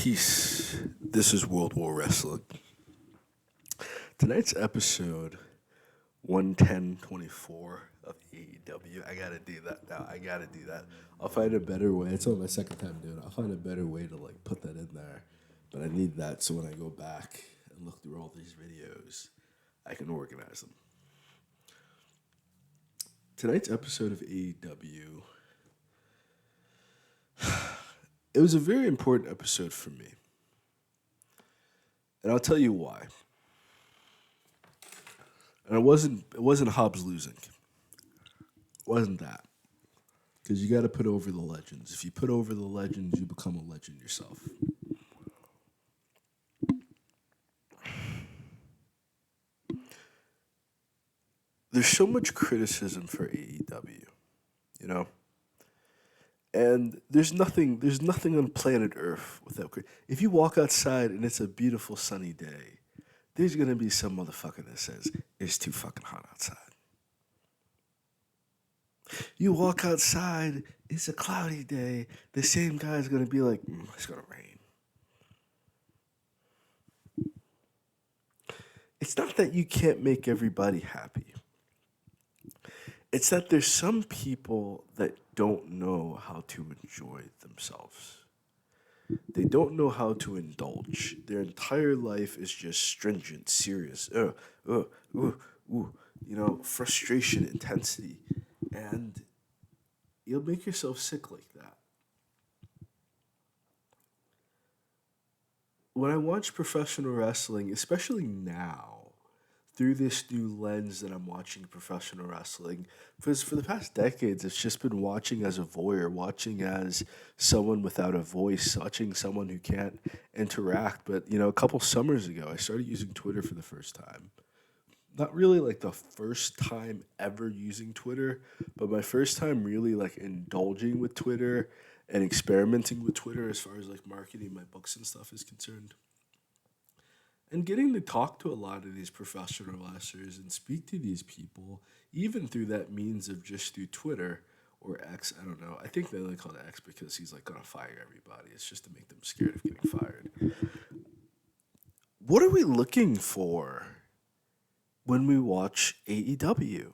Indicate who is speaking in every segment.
Speaker 1: Peace. This is World War Wrestling. Tonight's episode 11024 of AEW. I gotta do that now. I gotta do that. I'll find a better way. It's only my second time doing it. I'll find a better way to put that in there. But I need that so when I go back and look through all these videos, I can organize them. Tonight's episode of AEW, it was a very important episode for me. And I'll tell you why. And it wasn't Hobbs losing. It wasn't that. Because you got to put over the legends. If you put over the legends, you become a legend yourself. There's so much criticism for AEW, you know? And there's nothing on planet Earth without criticism. If you walk outside and it's a beautiful sunny day, there's going to be some motherfucker that says, it's too fucking hot outside. You walk outside, it's a cloudy day, the same guy's going to be like, it's going to rain. It's not that you can't make everybody happy. It's that there's some people that don't know how to enjoy themselves. They don't know how to indulge. Their entire life is just stringent, serious, frustration, intensity. And you'll make yourself sick like that. When I watch professional wrestling, especially now, through this new lens that I'm watching professional wrestling, because for the past decades, it's just been watching as a voyeur, watching as someone without a voice, watching someone who can't interact. But, a couple summers ago, I started using Twitter for the first time. Not really the first time ever using Twitter, but my first time really indulging with Twitter and experimenting with Twitter as far as marketing my books and stuff is concerned. And getting to talk to a lot of these professional wrestlers and speak to these people, even through that means of just through Twitter or X, I don't know. I think they only call it X because he's going to fire everybody. It's just to make them scared of getting fired. What are we looking for when we watch AEW?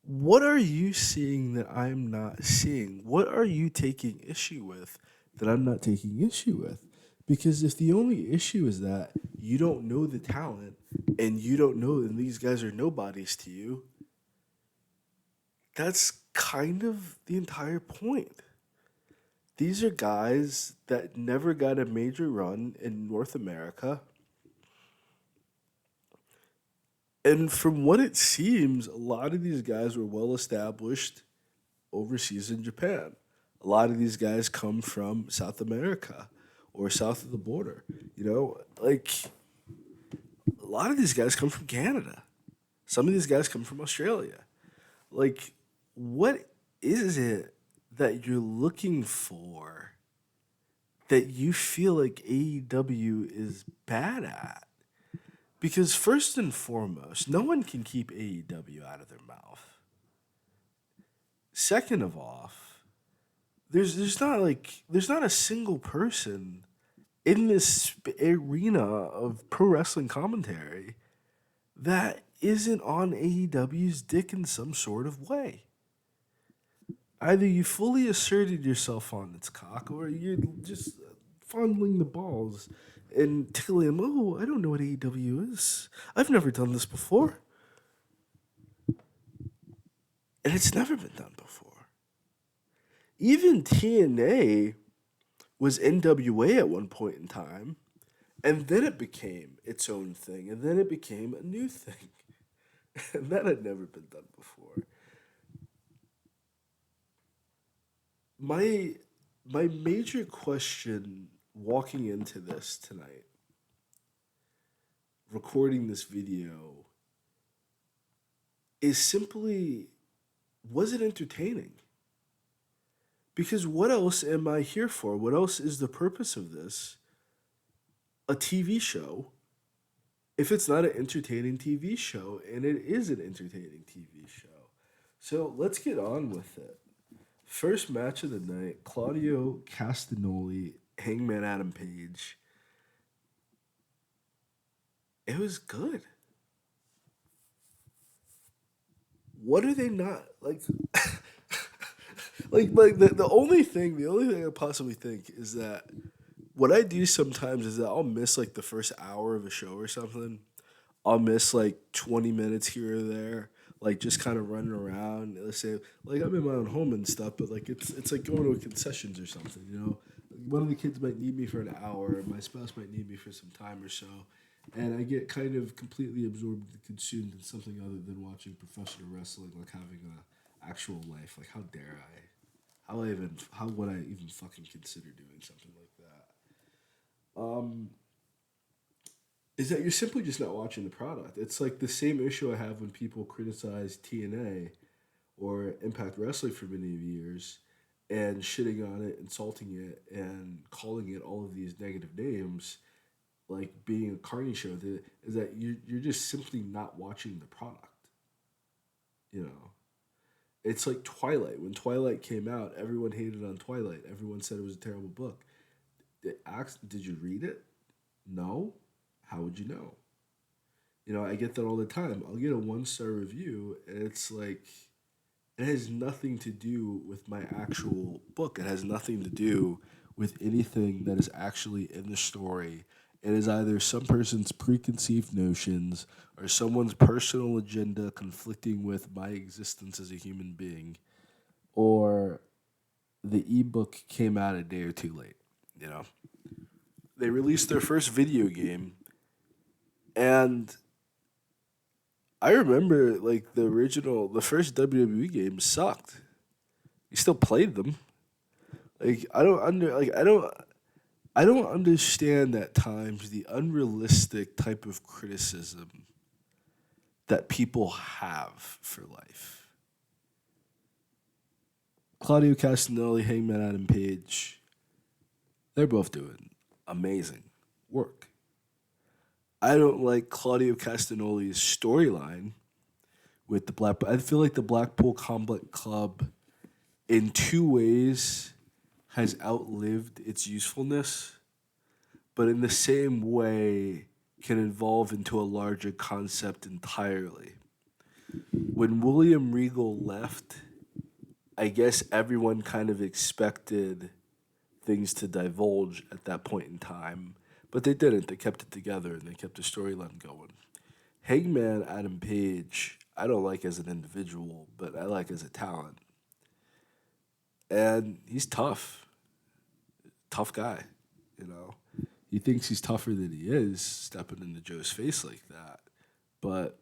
Speaker 1: What are you seeing that I'm not seeing? What are you taking issue with that I'm not taking issue with? Because if the only issue is that you don't know the talent and you don't know and these guys are nobodies to you, that's kind of the entire point. These are guys that never got a major run in North America. And from what it seems, a lot of these guys were well established overseas in Japan. A lot of these guys come from South America or south of the border. A lot of these guys come from Canada. Some of these guys come from Australia. What is it that you're looking for that you feel like AEW is bad at? Because first and foremost, no one can keep AEW out of their mouth. Second of all, there's not a single person in this arena of pro wrestling commentary that isn't on AEW's dick in some sort of way. Either you fully asserted yourself on its cock, or you're just fondling the balls and tickling him. Oh, I don't know what AEW is. I've never done this before. And it's never been done before. Even TNA was NWA at one point in time, and then it became its own thing, and then it became a new thing. And that had never been done before. My major question walking into this tonight, recording this video, is simply, was it entertaining? Because what else am I here for? What else is the purpose of this? A TV show. If it's not an entertaining TV show, and it is an entertaining TV show. So let's get on with it. First match of the night, Claudio Castagnoli Hangman Adam Page, it was good. What are they not like? The only thing I possibly think is that what I do sometimes is that I'll miss like the first hour of a show or something. I'll miss like 20 minutes here or there, like just kind of running around. Let's say like I'm in my own home and stuff, but like it's like going to a concessions or something. You know, one of the kids might need me for an hour, my spouse might need me for some time or so, and I get kind of completely absorbed and consumed in something other than watching professional wrestling, like having a actual life. Like how dare I? How would I even fucking consider doing something like that? Is that you're simply just not watching the product. It's like the same issue I have when people criticize TNA or Impact Wrestling for many years and shitting on it, insulting it, and calling it all of these negative names, like being a carny show. Is that you're just simply not watching the product. You know, it's like Twilight. When Twilight came out, everyone hated on Twilight. Everyone said it was a terrible book. Did you read it? No. How would you know? I get that all the time. I'll get a 1-star review, and it's like, it has nothing to do with my actual book. It has nothing to do with anything that is actually in the story. It is either some person's preconceived notions or someone's personal agenda conflicting with my existence as a human being, or the ebook came out a day or two late. You know, they released their first video game, and I remember like the first WWE games sucked. You still played them. Like I don't understand at times the unrealistic type of criticism that people have for life. Claudio Castagnoli, Hangman Adam Page, they're both doing amazing work. I don't like Claudio Castagnoli's storyline with the Black. I feel like the Blackpool Combat Club, in two ways, has outlived its usefulness, but in the same way can evolve into a larger concept entirely. When William Regal left, I guess everyone kind of expected things to divulge at that point in time, but they didn't. They kept it together and they kept the storyline going. Hangman Adam Page, I don't like as an individual, but I like as a talent. And he's tough. Tough guy, you know. He thinks he's tougher than he is, stepping into Joe's face like that. But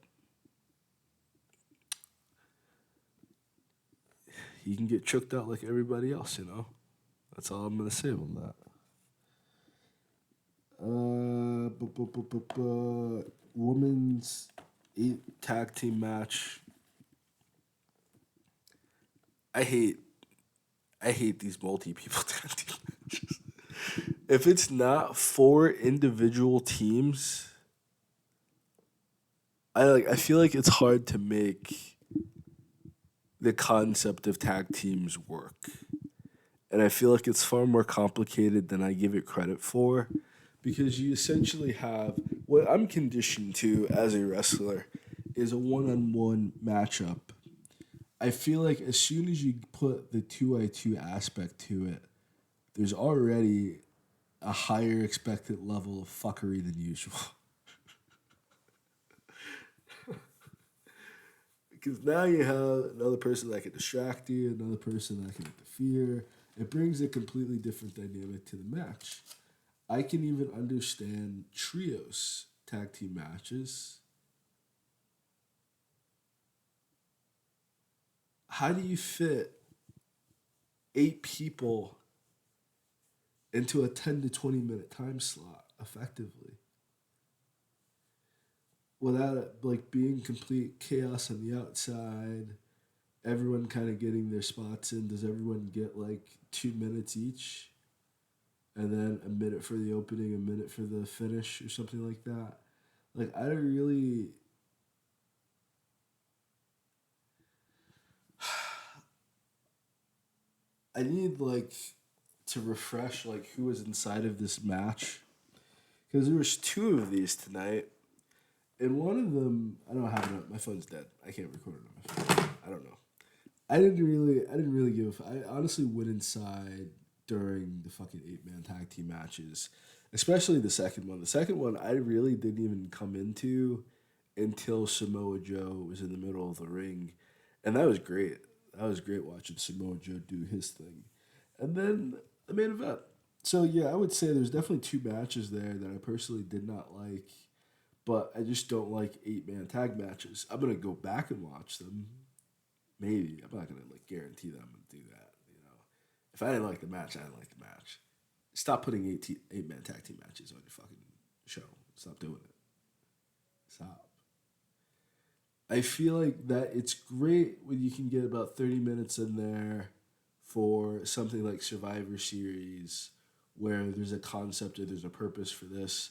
Speaker 1: he can get choked out like everybody else, you know. That's all I'm gonna say on that. Women's tag team match. I hate I hate these multi people tag team matches. If it's not four individual teams, I feel like it's hard to make the concept of tag teams work. And I feel like it's far more complicated than I give it credit for, because you essentially have what I'm conditioned to as a wrestler is a one-on-one matchup. I feel like as soon as you put the 2-on-2 aspect to it, there's already a higher expected level of fuckery than usual. Because now you have another person that can distract you, another person that can interfere. It brings a completely different dynamic to the match. I can even understand trios tag team matches. How do you fit 8 people into a 10 to 20 minute time slot effectively without it like being complete chaos on the outside? Everyone kind of getting their spots in. Does everyone get like 2 minutes each? And then a minute for the opening, a minute for the finish, or something like that. Like, I don't really. I need like to refresh like who was inside of this match because there was two of these tonight, and one of them I don't have it up. My phone's dead. I can't record it on my phone. I don't know. I didn't really give. I honestly went inside during the fucking 8-man tag team matches, especially the second one. The second one I really didn't even come into until Samoa Joe was in the middle of the ring, and that was great. That was great watching Samoa Joe do his thing, and then the main event. So yeah, I would say there's definitely two matches there that I personally did not like, but I just don't like 8-man tag matches. I'm gonna go back and watch them. Maybe I'm not gonna like guarantee that I'm gonna do that. You know, if I didn't like the match, I didn't like the match. Stop putting 8-man tag team matches on your fucking show. Stop doing it. Stop. I feel like that it's great when you can get about 30 minutes in there for something like Survivor Series where there's a concept or there's a purpose for this.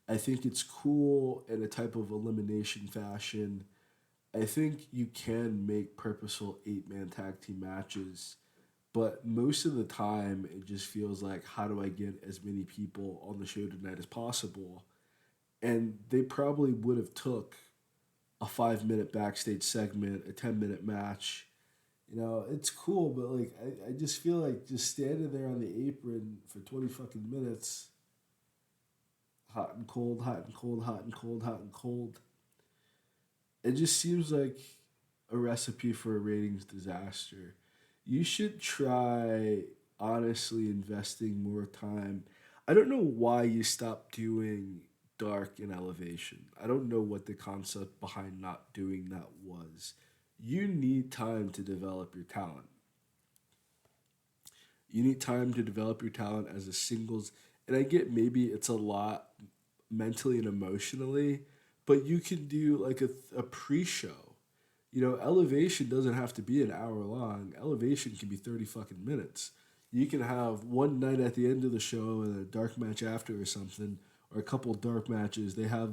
Speaker 1: I think it's cool in a type of elimination fashion. I think you can make purposeful 8-man tag team matches, but most of the time it just feels like how do I get as many people on the show tonight as possible? And they probably would have took a 5 minute backstage segment, a 10 minute match. You know, it's cool, but like I just feel like just standing there on the apron for 20 fucking minutes, hot and cold, hot and cold, hot and cold, hot and cold. It just seems like a recipe for a ratings disaster. You should try honestly investing more time. I don't know why you stopped doing dark and elevation. I don't know what the concept behind not doing that was. You need time to develop your talent. You need time to develop your talent as a singles. And I get maybe it's a lot mentally and emotionally, but you can do like a pre show. You know, elevation doesn't have to be an hour long. Elevation can be 30 fucking minutes. You can have one night at the end of the show and a dark match after or something, or a couple dark matches. They have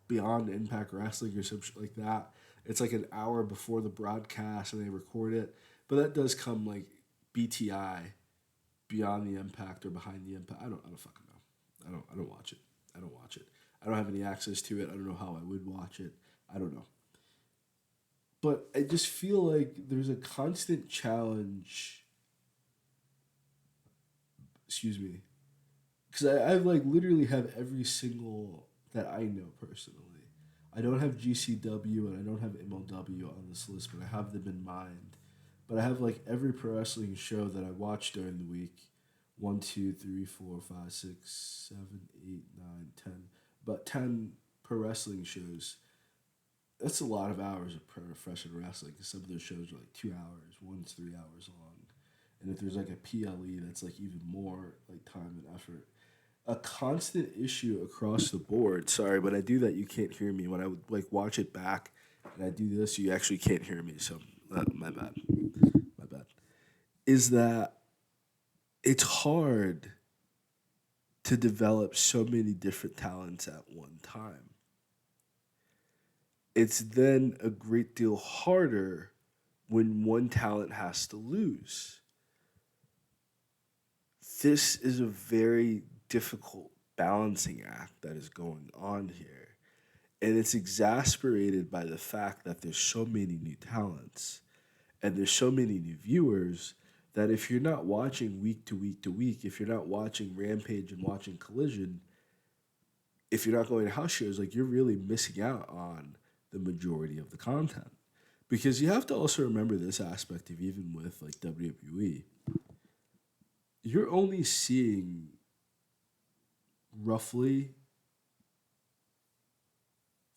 Speaker 1: Beyond Impact Wrestling or some shit like that. It's like an hour before the broadcast and they record it. But that does come like BTI, Beyond the Impact or Behind the Impact. I don't fucking know. I don't watch it. I don't watch it. I don't have any access to it. I don't know how I would watch it. I don't know. But I just feel like there's a constant challenge. Excuse me, because I like literally have every single that I know personally. I don't have GCW and I don't have MLW on this list, but I have them in mind. But I have like every pro wrestling show that I watch during the week. One, two, three, four, five, six, seven, eight, nine, 10. But 10 pro wrestling shows. That's a lot of hours of professional wrestling because some of those shows are like 2 hours, one's 3 hours long. And if there's like a PLE, that's like even more like time and effort. A constant issue across the board. Sorry, but I do that. You can't hear me when I would like watch it back, and I do this. You actually can't hear me. So my bad. My bad. Is that it's hard to develop so many different talents at one time. It's then a great deal harder when one talent has to lose. This is a very difficult balancing act that is going on here. And it's exasperated by the fact that there's so many new talents and there's so many new viewers that if you're not watching week to week to week, if you're not watching Rampage and watching Collision, if you're not going to house shows, like you're really missing out on the majority of the content. Because you have to also remember this aspect of even with like WWE, you're only seeing roughly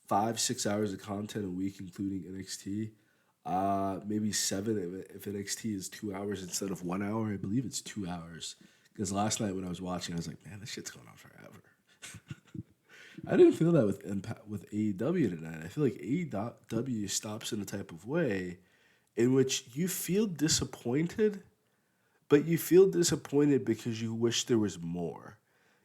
Speaker 1: 5, 6 hours of content a week, including NXT. Maybe seven if NXT is 2 hours instead of 1 hour. I believe it's 2 hours. Because last night when I was watching, I was like, man, this shit's going on forever. I didn't feel that with Impact with AEW tonight. I feel like AEW stops in a type of way in which you feel disappointed, but you feel disappointed because you wish there was more.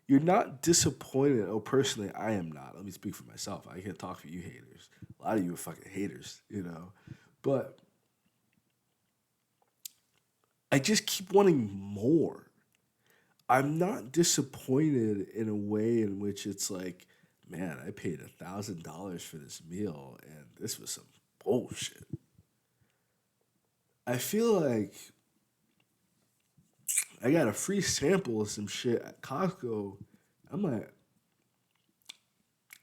Speaker 1: You're not disappointed. Oh, personally, I am not. Let me speak for myself. I can't talk for you haters. A lot of you are fucking haters, you know. But I just keep wanting more. I'm not disappointed in a way in which it's like, man, I paid $1,000 for this meal and this was some bullshit. I feel like I got a free sample of some shit at Costco. I'm like,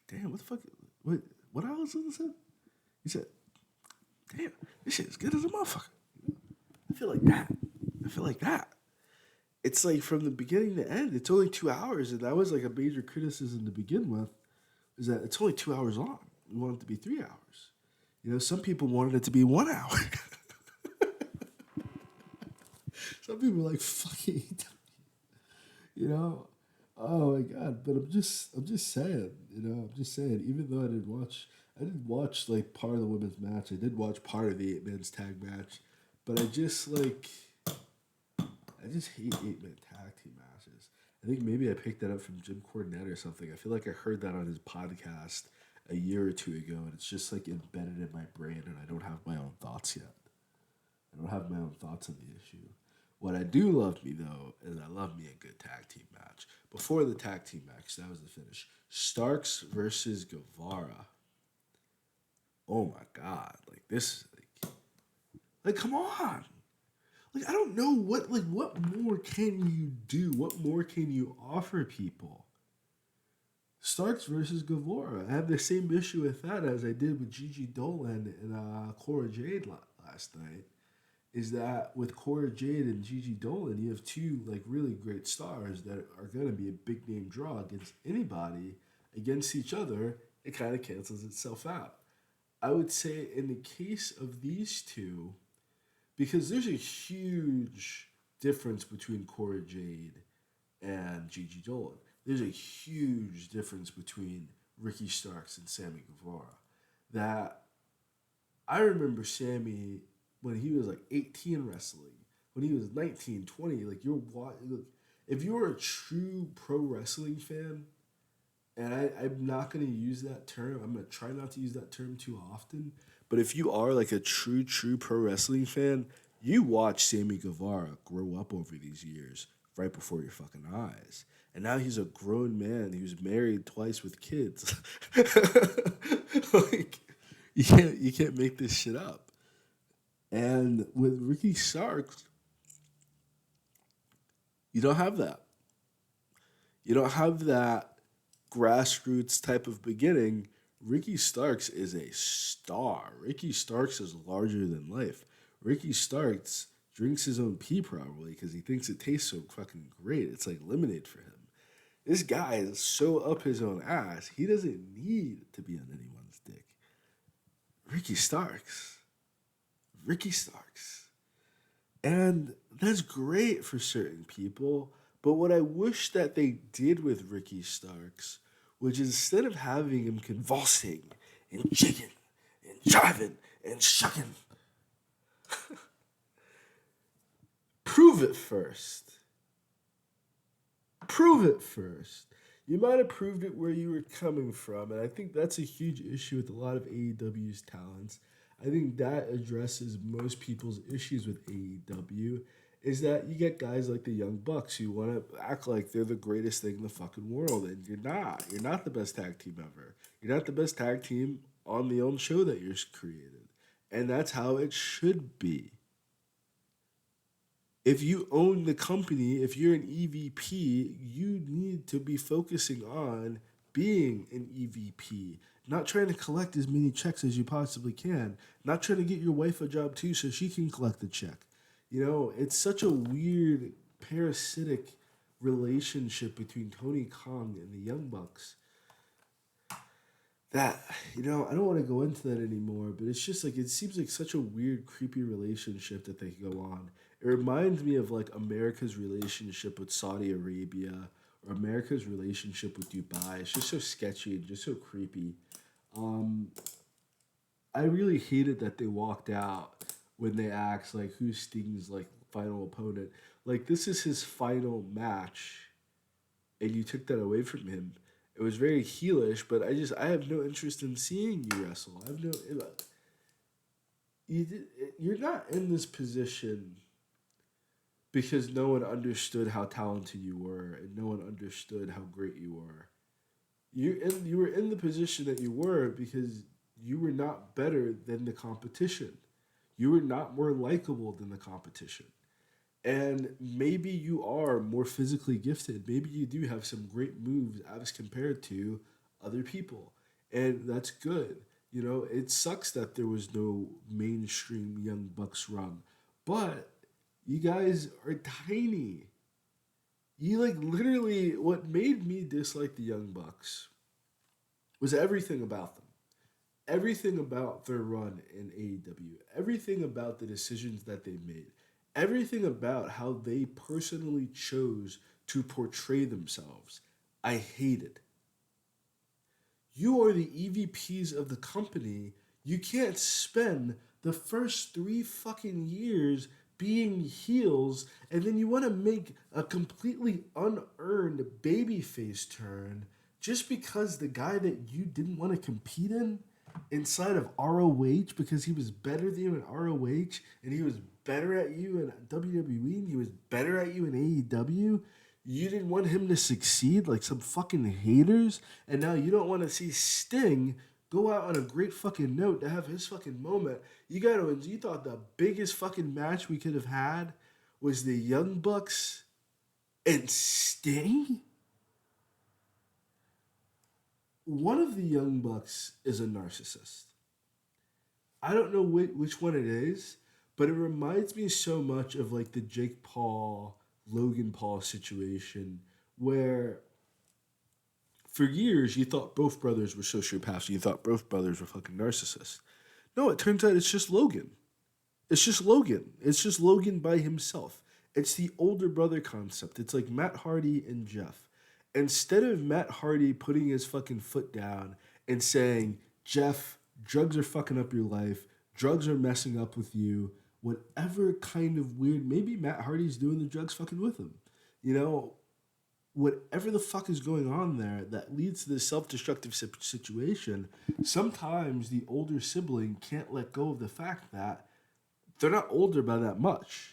Speaker 1: damn, what the fuck? What? What else was this? He said, damn, this shit is good as a motherfucker. I feel like that. I feel like that. It's like from the beginning to end, it's only 2 hours, and that was like a major criticism to begin with, is that it's only 2 hours long. We want it to be 3 hours. You know, some people wanted it to be 1 hour. Some people were like, fucking, you know, oh my god. But I'm just saying, I'm just saying. Even though I didn't watch like part of the women's match. I did watch part of the eight men's tag match, but I just hate eight man tag team matches. I think maybe I picked that up from Jim Cornette or something. I feel like I heard that on his podcast a year or two ago, and it's just like embedded in my brain, and I don't have my own thoughts yet. I don't have my own thoughts on the issue. What I do love me though is I love me a good tag team match. Before the tag team match, that was the finish. Starks versus Guevara. Oh my god! Like this, like come on! Like I don't know what more can you do? What more can you offer people? Starks versus Guevara. I have the same issue with that as I did with Gigi Dolan and Cora Jade last night. Is that with Cora Jade and Gigi Dolan, you have two like really great stars that are gonna be a big name draw against anybody. Against each other, it kind of cancels itself out. I would say in the case of these two, because there's a huge difference between Cora Jade and Gigi Dolan. There's a huge difference between Ricky Starks and Sammy Guevara. That I remember Sammy when he was like 18 wrestling, when he was 19, 20. Like look, if you're a true pro wrestling fan, and I'm not going to use that term, I'm going to try not to use that term too often. But if you are like a true pro wrestling fan, you watch Sammy Guevara grow up over these years right before your fucking eyes. And now he's a grown man who's married twice with kids. Like you can't make this shit up. And with Ricky Starks, you don't have that. You don't have that grassroots type of beginning. Ricky Starks is a star. Ricky Starks is larger than life. Ricky Starks drinks his own pee probably because he thinks it tastes so fucking great. It's like lemonade for him. This guy is so up his own ass, he doesn't need to be on anyone's dick. Ricky Starks. Ricky Starks. And that's great for certain people. But what I wish that they did with Ricky Starks was instead of having him convulsing and jigging and jiving and shucking, prove it first. Prove it first. You might have proved it where you were coming from, and I think that's a huge issue with a lot of AEW's talents. I think that addresses most people's issues with AEW is that you get guys like the Young Bucks who want to act like they're the greatest thing in the fucking world, and you're not. You're not the best tag team ever. You're not the best tag team on the own show that you're created, and that's how it should be. If you own the company, if you're an EVP, you need to be focusing on being an EVP, not trying to collect as many checks as you possibly can, not trying to get your wife a job too so she can collect the check. It's such a weird parasitic relationship between Tony Khan and the Young Bucks that I don't want to go into that anymore, but it's just like it seems like such a weird creepy relationship that they go on. It reminds me of like America's relationship with Saudi Arabia or America's relationship with Dubai. It's just so sketchy and just so creepy. um I really hated that they walked out when they asked like who's Sting's like final opponent. Like this is his final match and you took that away from him. It was very heelish, but I have no interest in seeing you wrestle. I have no you did, you're not in this position because no one understood how talented you were and no one understood how great you were. You were in the position that you were because you were not better than the competition. You were not more likable than the competition. And maybe you are more physically gifted. Maybe you do have some great moves as compared to other people. And that's good. You know, it sucks that there was no mainstream Young Bucks run. But you guys are tiny. You like literally what made me dislike the Young Bucks was everything about them. Everything about their run in AEW, everything about the decisions that they made, everything about how they personally chose to portray themselves, I hated. You are the EVPs of the company. You can't spend the first 3 fucking years being heels, and then you want to make a completely unearned babyface turn just because the guy that you didn't want to compete in inside of ROH because he was better than you in ROH and he was better at you in WWE and he was better at you in AEW. You didn't want him to succeed like some fucking haters, and now you don't want to see Sting go out on a great fucking note to have his fucking moment. You thought the biggest fucking match we could have had was the Young Bucks and Sting? One of the Young Bucks is a narcissist. I don't know which one it is, but it reminds me so much of like the Jake Paul, Logan Paul situation where for years you thought both brothers were sociopaths. You thought both brothers were fucking narcissists. No, it turns out it's just Logan. It's just Logan. It's just Logan by himself. It's the older brother concept. It's like Matt Hardy and Jeff. Instead of Matt Hardy putting his fucking foot down and saying, Jeff, drugs are fucking up your life, drugs are messing up with you, whatever kind of weird, maybe Matt Hardy's doing the drugs fucking with him. You know, whatever the fuck is going on there that leads to this self-destructive situation, sometimes the older sibling can't let go of the fact that they're not older by that much.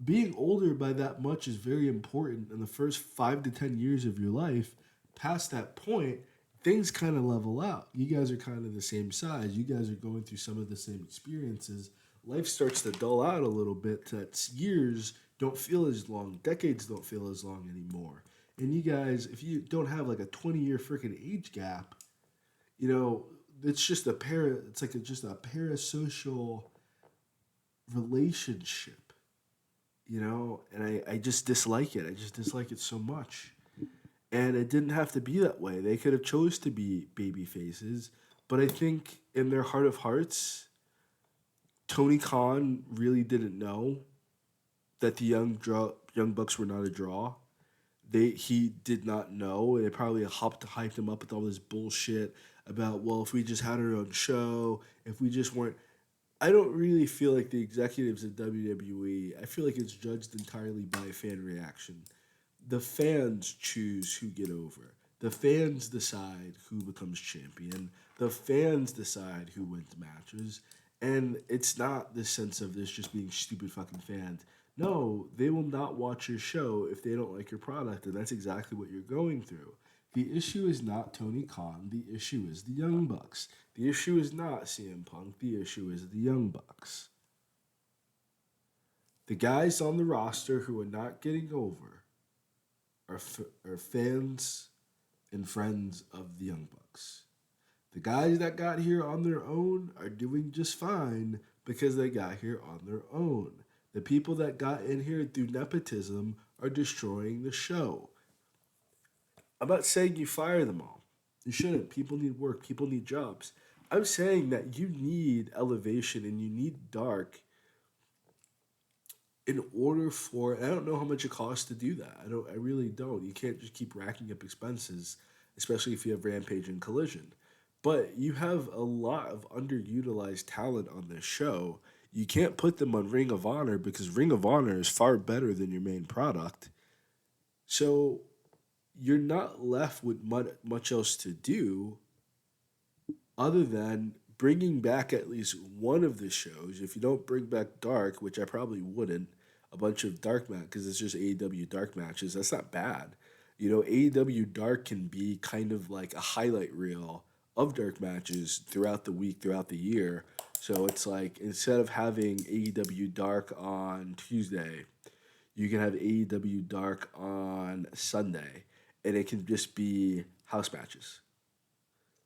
Speaker 1: Being older by that much is very important in the first 5 to 10 years of your life. Past that point, things kind of level out. You guys are kind of the same size. You guys are going through some of the same experiences. Life starts to dull out a little bit. That years don't feel as long. Decades don't feel as long anymore. And you guys, if you don't have like a 20-year freaking age gap, you know, it's just a it's like just a parasocial relationship, you know, and I just dislike it. I just dislike it so much. And it didn't have to be that way. They could have chose to be baby faces, but I think in their heart of hearts, Tony Khan really didn't know that the young bucks were not a draw. He did not know. They probably hyped him up with all this bullshit about, well, if we just had our own show, if we just weren't. I don't really feel like the executives of WWE. I feel like it's judged entirely by fan reaction. The fans choose who get over. The fans decide who becomes champion. The fans decide who wins matches. And it's not this sense of this just being stupid fucking fans. No, they will not watch your show if they don't like your product, and that's exactly what you're going through. The issue is not Tony Khan. The issue is the Young Bucks. The issue is not CM Punk. The issue is the Young Bucks. The guys on the roster who are not getting over are fans and friends of the Young Bucks. The guys that got here on their own are doing just fine because they got here on their own. The people that got in here through nepotism are destroying the show. I'm not saying you fire them all. You shouldn't. People need work. People need jobs. I'm saying that you need elevation and you need dark in order for. And I don't know how much it costs to do that. I don't. I really don't. You can't just keep racking up expenses, especially if you have Rampage and Collision. But you have a lot of underutilized talent on this show. You can't put them on Ring of Honor because Ring of Honor is far better than your main product. So you're not left with much else to do other than bringing back at least one of the shows. If you don't bring back Dark, which I probably wouldn't, a bunch of dark match because it's just AEW dark matches. That's not bad. You know, AEW dark can be kind of like a highlight reel of dark matches throughout the week, throughout the year. So it's like instead of having AEW dark on Tuesday, you can have AEW dark on Sunday, and it can just be house matches,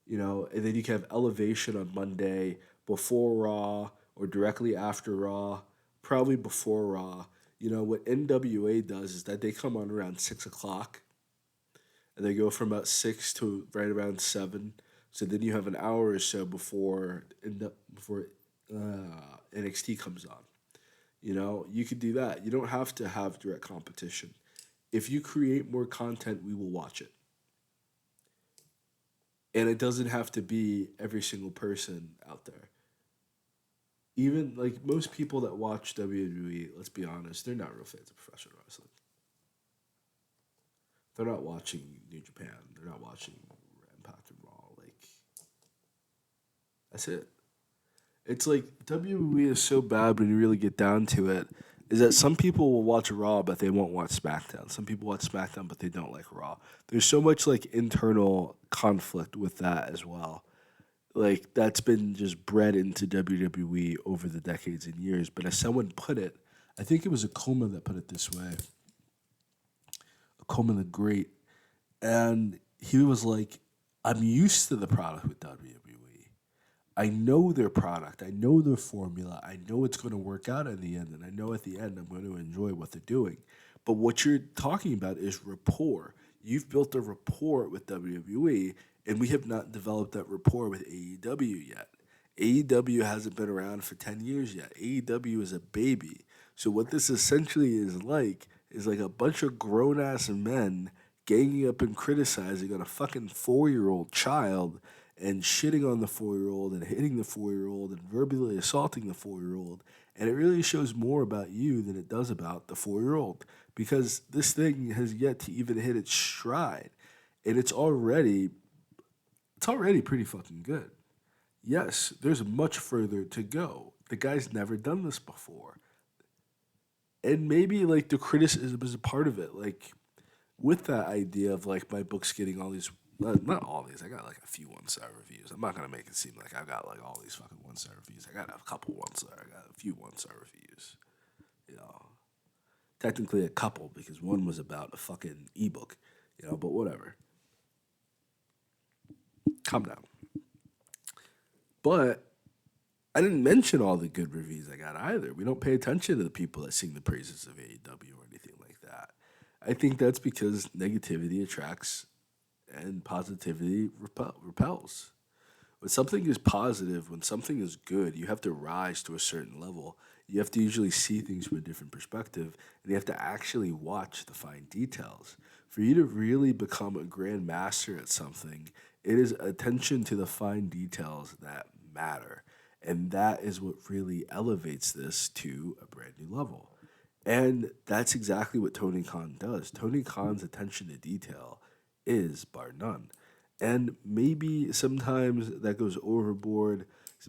Speaker 1: you know, and then you can have Elevation on Monday before Raw or directly after Raw, probably before Raw. You know, what NWA does is that they come on around 6 o'clock and they go from about 6 to right around 7. So then you have an hour or so before NXT comes on. You know, you could do that. You don't have to have direct competition. If you create more content, we will watch it. And it doesn't have to be every single person out there. Even like most people that watch WWE, let's be honest, they're not real fans of professional wrestling. They're not watching New Japan. They're not watching Impact and Raw. Like that's it. It's like WWE is so bad when you really get down to it. Is that some people will watch Raw but they won't watch SmackDown. Some people watch SmackDown but they don't like Raw. There's so much like internal conflict with that as well. Like that's been just bred into WWE over the decades and years. But as someone put it, I think it was Akuma that put it this way. Akuma the Great, and he was like, "I'm used to the product with WWE. I know their product. I know their formula. I know it's going to work out in the end, and I know at the end I'm going to enjoy what they're doing. But what you're talking about is rapport. You've built a rapport with WWE, and we have not developed that rapport with AEW yet. AEW hasn't been around for 10 years yet. AEW is a baby. So what this essentially is like a bunch of grown ass men ganging up and criticizing on a fucking 4 year old child and shitting on the 4 year old and hitting the 4 year old and verbally assaulting the 4 year old. And it really shows more about you than it does about the 4 year old because this thing has yet to even hit its stride. And it's already pretty fucking good. Yes, there's much further to go. The guy's never done this before. And maybe like the criticism is a part of it. Like with that idea of like my books getting all these, not all these, I got like a few 1 star reviews. I'm not gonna make it seem like I got like all these fucking 1 star reviews. I got a couple 1 star, I got a few 1 star reviews. You know, technically a couple because one was about a fucking ebook. You know, but whatever. Calm down. But I didn't mention all the good reviews I got either. We don't pay attention to the people that sing the praises of AEW or anything like that. I think that's because negativity attracts and positivity repels. When something is positive, when something is good, you have to rise to a certain level. You have to usually see things from a different perspective, and you have to actually watch the fine details. For you to really become a grand master at something, it is attention to the fine details that matter. And that is what really elevates this to a brand new level. And that's exactly what Tony Khan does. Tony Khan's attention to detail is bar none. And maybe sometimes that goes overboard.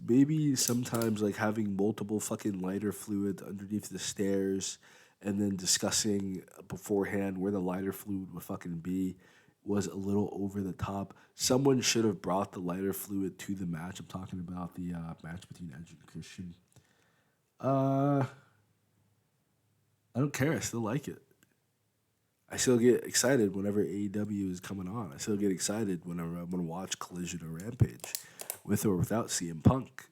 Speaker 1: Maybe sometimes like having multiple fucking lighter fluids underneath the stairs and then discussing beforehand where the lighter fluid would fucking be was a little over the top. Someone should have brought the lighter fluid to the match. I'm talking about the match between Edge and Christian. Uh, I don't care. I still like it. I still get excited whenever AEW is coming on. I still get excited whenever I'm going to watch Collision or Rampage, with or without CM Punk.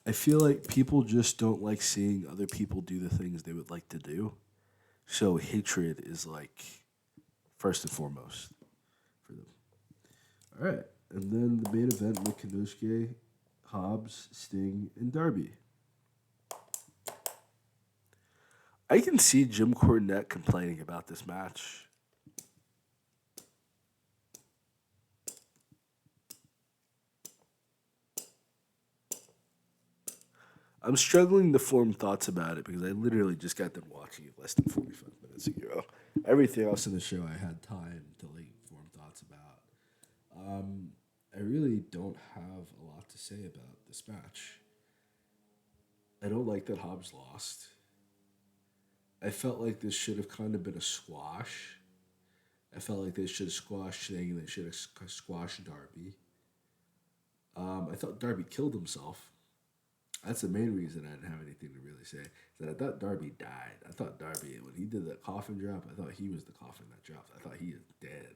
Speaker 1: I feel like people just don't like seeing other people do the things they would like to do. So hatred is like first and foremost for them. All right. And then the main event, Nick Kanosuke, Hobbs, Sting, and Darby. I can see Jim Cornette complaining about this match. I'm struggling to form thoughts about it because I literally just got done watching it less than 45 minutes ago. Everything else in the show I had time to like form thoughts about. I really don't have a lot to say about this match. I don't like that Hobbs lost. I felt like this should have kind of been a squash. I felt like they should have squashed Sting. They should have squashed Darby. I thought Darby killed himself. That's the main reason I didn't have anything to really say. That I thought Darby died. I thought Darby, when he did that coffin drop, I thought he was the coffin that dropped. I thought he is dead.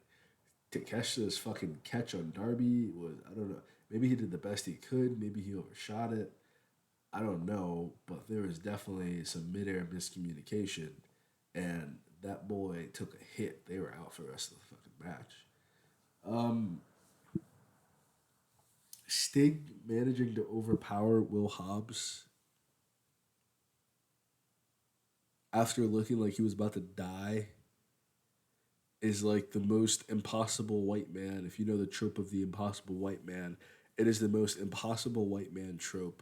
Speaker 1: Takesha's fucking catch on Darby was, I don't know. Maybe he did the best he could. Maybe he overshot it. I don't know. But there was definitely some midair miscommunication. And that boy took a hit. They were out for the rest of the fucking match. Um, Sting managing to overpower Will Hobbs after looking like he was about to die is like the most impossible white man. If you know the trope of the impossible white man, it is the most impossible white man trope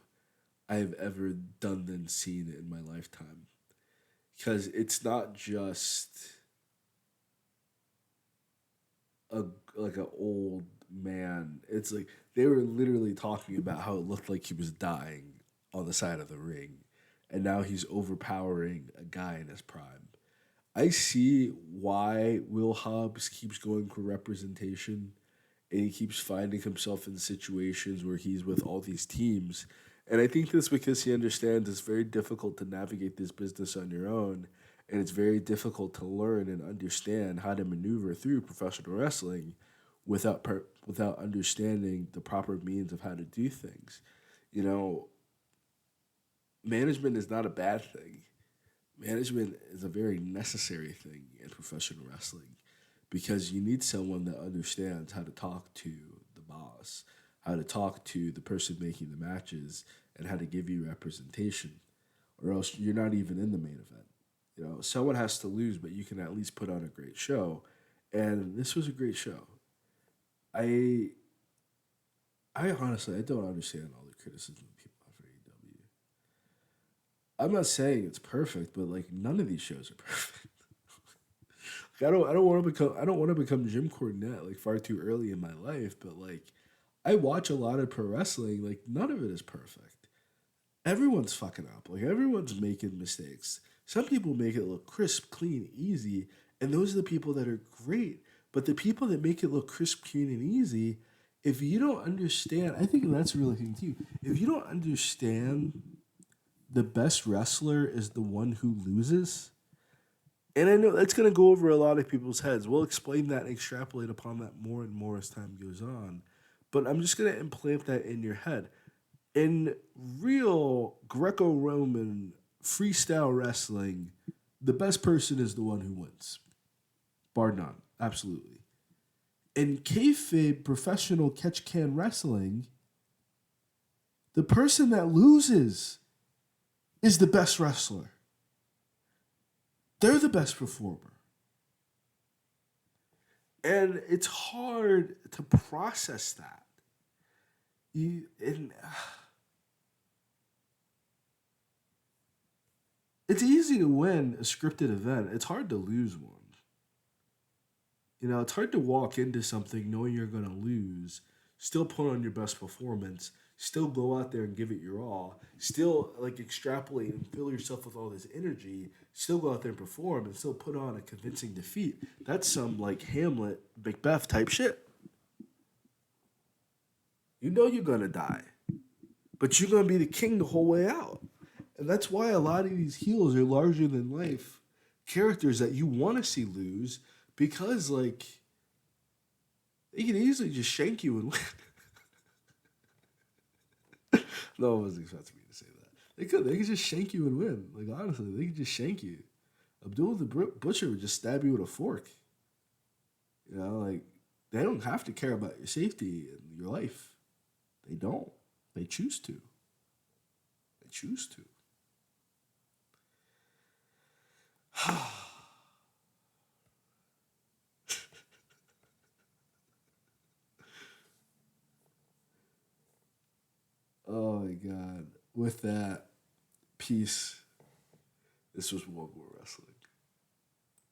Speaker 1: I have ever done and seen in my lifetime. Because it's not just a like an old man. It's like they were literally talking about how it looked like he was dying on the side of the ring, and now he's overpowering a guy in his prime. I see why Will Hobbs keeps going for representation and he keeps finding himself in situations where he's with all these teams. And I think that's because he understands it's very difficult to navigate this business on your own. And it's very difficult to learn and understand how to maneuver through professional wrestling without understanding the proper means of how to do things. You know, management is not a bad thing. Management is a very necessary thing in professional wrestling because you need someone that understands how to talk to the boss, how to talk to the person making the matches, and how to give you representation, or else you're not even in the main event. You know, someone has to lose, but you can at least put on a great show, and this was a great show. I I honestly I don't understand all the criticism people have for AEW. I'm not saying it's perfect, but like none of these shows are perfect. I don't want to become Jim Cornette like far too early in my life, but like I watch a lot of pro wrestling, like none of it is perfect. Everyone's fucking up. Like everyone's making mistakes. Some people make it look crisp, clean, easy, and those are the people that are great. But the people that make it look crisp, clean, and easy, if you don't understand, I think that's a really thing too. If you don't understand the best wrestler is the one who loses, and I know that's going to go over a lot of people's heads. We'll explain that and extrapolate upon that more and more as time goes on. But I'm just going to implant that in your head. In real Greco Roman freestyle wrestling, the best person is the one who wins, bar none. Absolutely. In kayfabe professional catch can wrestling, the person that loses is the best wrestler. They're the best performer. And it's hard to process that. And it's easy to win a scripted event. It's hard to lose one. You know, it's hard to walk into something knowing you're going to lose, still put on your best performance, still go out there and give it your all, still like extrapolate and fill yourself with all this energy, still go out there and perform and still put on a convincing defeat. That's some like Hamlet, Macbeth type shit. You know you're going to die, but you're going to be the king the whole way out. And that's why a lot of these heels are larger than life characters that you want to see lose because, like, they can easily just shank you and win. No one was expecting me to say that. They could. They could just shank you and win. Like, honestly, they could just shank you. Abdul the Butcher would just stab you with a fork. You know, like, they don't have to care about your safety and your life. They don't. They choose to. They choose to. Oh my god. With that, peace. This was World War Wrestling.